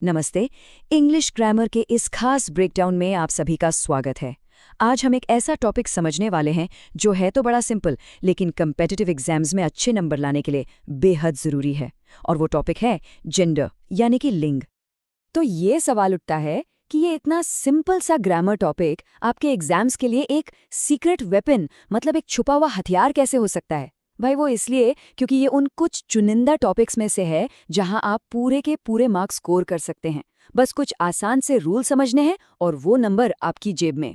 नमस्ते। English grammar के इस खास ब्रेकडाउन में आप सभी का स्वागत है। आज हम एक ऐसा टॉपिक समझने वाले हैं जो है तो बड़ा सिंपल, लेकिन कम्पिटिटिव एग्जाम्स में अच्छे नंबर लाने के लिए बेहद ज़रूरी है। और वो टॉपिक है जेंडर, यानी कि लिंग। तो ये सवाल उठता है कि ये इतना सिंपल सा ग्रामर टॉपिक आपके एग्जाम्स के लिए एक सीक्रेट वेपन, मतलब एक छुपा हुआ हथियार कैसे हो सकता है? भाई वो इसलिए क्योंकि ये उन कुछ चुनिंदा टॉपिक्स में से है जहां आप पूरे के पूरे मार्क्स स्कोर कर सकते हैं। बस कुछ आसान से रूल समझने हैं और वो नंबर आपकी जेब में।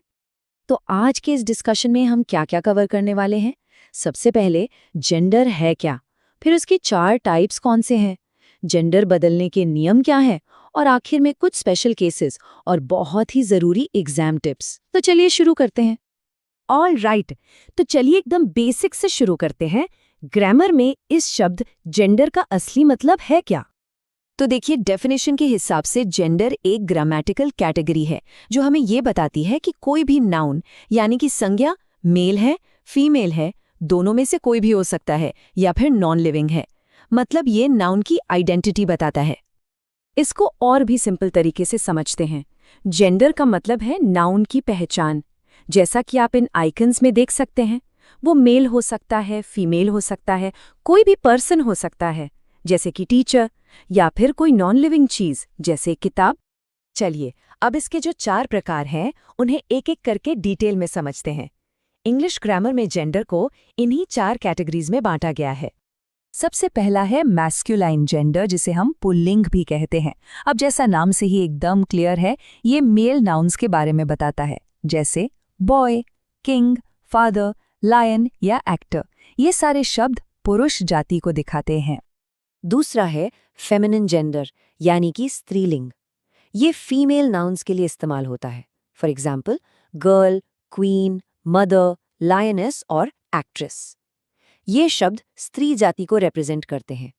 तो आज के इस डिस्कशन में हम क्या क्या कवर करने वाले हैं? सबसे पहले जेंडर है क्या, फिर उसकी 4 टाइप्स कौन से हैं, जेंडर बदलने के नियम क्या हैं, और आखिर में कुछ स्पेशल केसेस और बहुत ही ज़रूरी एग्जाम टिप्स। तो चलिए शुरू करते हैं। ऑल राइट, तो चलिए एकदम बेसिक से शुरू करते हैं। ग्रामर में इस शब्द जेंडर का असली मतलब है क्या? तो देखिए, डेफिनेशन के हिसाब से जेंडर एक ग्रामेटिकल कैटेगरी है जो हमें ये बताती है कि कोई भी नाउन यानी कि संज्ञा मेल है, फीमेल है, दोनों में से कोई भी हो सकता है, या फिर नॉन लिविंग है। मतलब ये नाउन की आइडेंटिटी बताता है। इसको और भी सिंपल तरीके से समझते हैं। जेंडर का मतलब है नाउन की पहचान। जैसा कि आप इन आइकन्स में देख सकते हैं, वो मेल हो सकता है, फीमेल हो सकता है, कोई भी पर्सन हो सकता है, जैसे कि टीचर, या फिर कोई नॉन लिविंग चीज जैसे किताब। चलिए अब इसके जो 4 प्रकार हैं उन्हें एक एक करके डिटेल में समझते हैं। इंग्लिश ग्रामर में जेंडर को इन्हीं 4 कैटेगरीज में बांटा गया है। सबसे पहला है मैस्कुलाइन जेंडर, जिसे हम पुल्लिंग भी कहते हैं। अब जैसा नाम से ही एकदम क्लियर है, ये मेल नाउन्स के बारे में बताता है, जैसे बॉय, किंग, फादर, लायन या एक्टर। ये सारे शब्द पुरुष जाति को दिखाते हैं। दूसरा है फेमिनिन जेंडर, यानी कि स्त्रीलिंग। ये फीमेल नाउन्स के लिए इस्तेमाल होता है। For example girl, queen, mother, lioness और एक्ट्रेस। ये शब्द स्त्री जाति को रिप्रेजेंट करते हैं।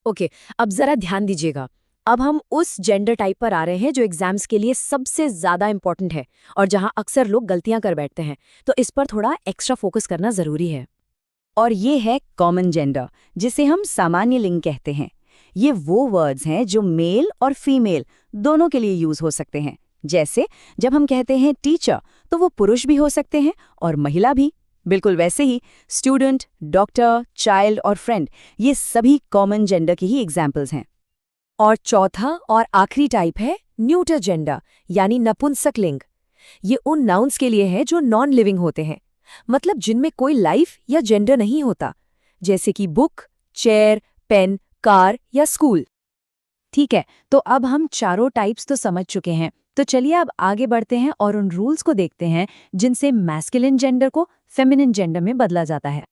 ओके, अब जरा ध्यान दीजिएगा। अब हम उस जेंडर टाइप पर आ रहे हैं जो एग्जाम्स के लिए सबसे ज्यादा इंपॉर्टेंट है और जहां अक्सर लोग गलतियां कर बैठते हैं, तो इस पर थोड़ा एक्स्ट्रा फोकस करना जरूरी है। और ये है कॉमन जेंडर, जिसे हम सामान्य लिंग कहते हैं। ये वो वर्ड्स हैं जो मेल और फीमेल दोनों के लिए यूज हो सकते हैं। जैसे जब हम कहते हैं टीचर, तो वो पुरुष भी हो सकते हैं और महिला भी। बिल्कुल वैसे ही स्टूडेंट, डॉक्टर, चाइल्ड और फ्रेंड, ये सभी कॉमन जेंडर की ही एग्जाम्पल्स हैं। और चौथा और आखिरी टाइप है न्यूटर जेंडर, यानी नपुंसक लिंग। ये उन नाउन्स के लिए है जो नॉन लिविंग होते हैं, मतलब जिनमें कोई लाइफ या जेंडर नहीं होता, जैसे कि बुक, चेयर, पेन, कार या स्कूल। ठीक है, तो अब हम चारों टाइप्स तो समझ चुके हैं। तो चलिए अब आगे बढ़ते हैं और उन रूल्स को देखते हैं जिनसे मैस्कुलिन जेंडर को फेमिनिन जेंडर में बदला जाता है।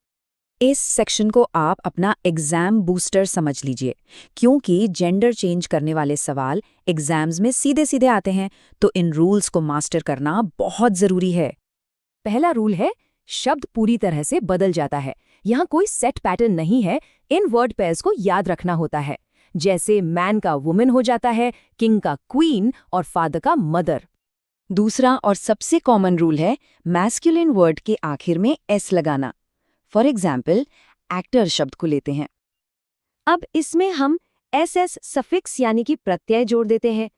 इस सेक्शन को आप अपना एग्जाम बूस्टर समझ लीजिए, क्योंकि जेंडर चेंज करने वाले सवाल एग्जाम्स में सीधे सीधे आते हैं, तो इन रूल्स को मास्टर करना बहुत जरूरी है। पहला रूल है, शब्द पूरी तरह से बदल जाता है। यहाँ कोई सेट पैटर्न नहीं है, इन वर्ड पेयर्स को याद रखना होता है। जैसे मैन का वुमेन हो जाता है, किंग का क्वीन और फादर का मदर। दूसरा और सबसे कॉमन रूल है मैस्कुलिन वर्ड के आखिर में एस लगाना। फॉर एग्जाम्पल एक्टर शब्द को लेते हैं। अब इसमें हम एस सफिक्स यानी कि प्रत्यय जोड़ देते हैं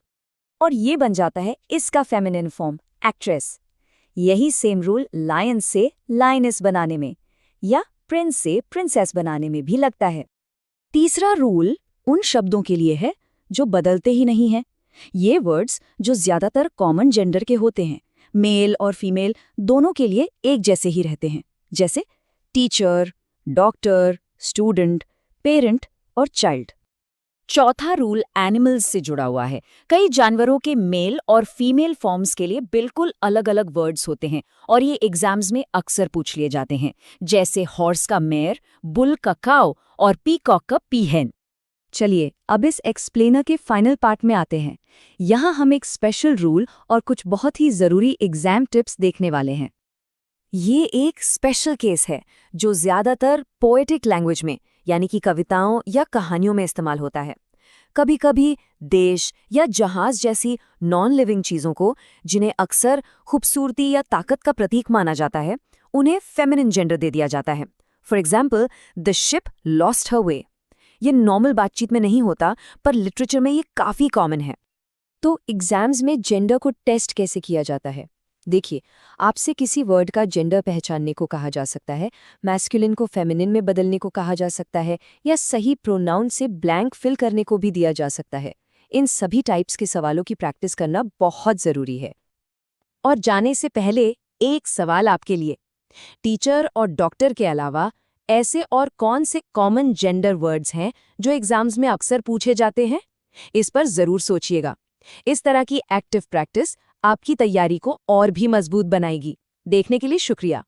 और ये बन जाता है इसका फेमिनिन फॉर्म एक्ट्रेस। यही सेम रूल लायन से लायनेस बनाने में या प्रिंस से प्रिंसेस बनाने में भी लगता है। तीसरा रूल उन शब्दों के लिए है जो बदलते ही नहीं हैं। ये वर्ड्स जो ज्यादातर कॉमन जेंडर के होते हैं, मेल और फीमेल दोनों के लिए एक जैसे ही रहते हैं, जैसे टीचर, डॉक्टर, स्टूडेंट, पेरेंट और चाइल्ड। चौथा रूल एनिमल्स से जुड़ा हुआ है। कई जानवरों के मेल और फीमेल फॉर्म्स के लिए बिल्कुल अलग अलग वर्ड्स होते हैं और ये एग्जाम्स में अक्सर पूछ लिए जाते हैं, जैसे हॉर्स का मेयर, बुल का काउ और पीकॉक का पीहेन। चलिए अब इस एक्सप्लेनर के फाइनल पार्ट में आते हैं। यहाँ हम एक स्पेशल रूल और कुछ बहुत ही जरूरी एग्जाम टिप्स देखने वाले हैं। ये एक स्पेशल केस है जो ज्यादातर पोएटिक लैंग्वेज में, यानी कि कविताओं या कहानियों में इस्तेमाल होता है। कभी कभी देश या जहाज जैसी नॉन लिविंग चीजों को, जिन्हें अक्सर खूबसूरती या ताकत का प्रतीक माना जाता है, उन्हें फेमिनिन जेंडर दे दिया जाता है। For example the ship lost her way. ये नॉर्मल बातचीत में नहीं होता, पर लिटरेचर में ये काफी कॉमन है। तो एग्जाम्स में जेंडर को टेस्ट कैसे किया जाता है? देखिए, आपसे किसी वर्ड का जेंडर पहचानने को कहा जा सकता है, मैस्कुलिन को फेमिनिन में बदलने को कहा जा सकता है, या सही प्रोनाउन से ब्लैंक फिल करने को भी दिया जा सकता है। इन सभी टाइप्स के सवालों की प्रैक्टिस करना बहुत ज़रूरी है। और जाने से पहले एक सवाल आपके लिए। टीचर और डॉक्टर के अलावा ऐसे और कौन से कॉमन जेंडर वर्ड्स हैं जो एग्जाम्स में अक्सर पूछे जाते हैं? इस पर जरूर सोचिएगा। इस तरह की एक्टिव प्रैक्टिस आपकी तैयारी को और भी मजबूत बनाएगी। देखने के लिए शुक्रिया।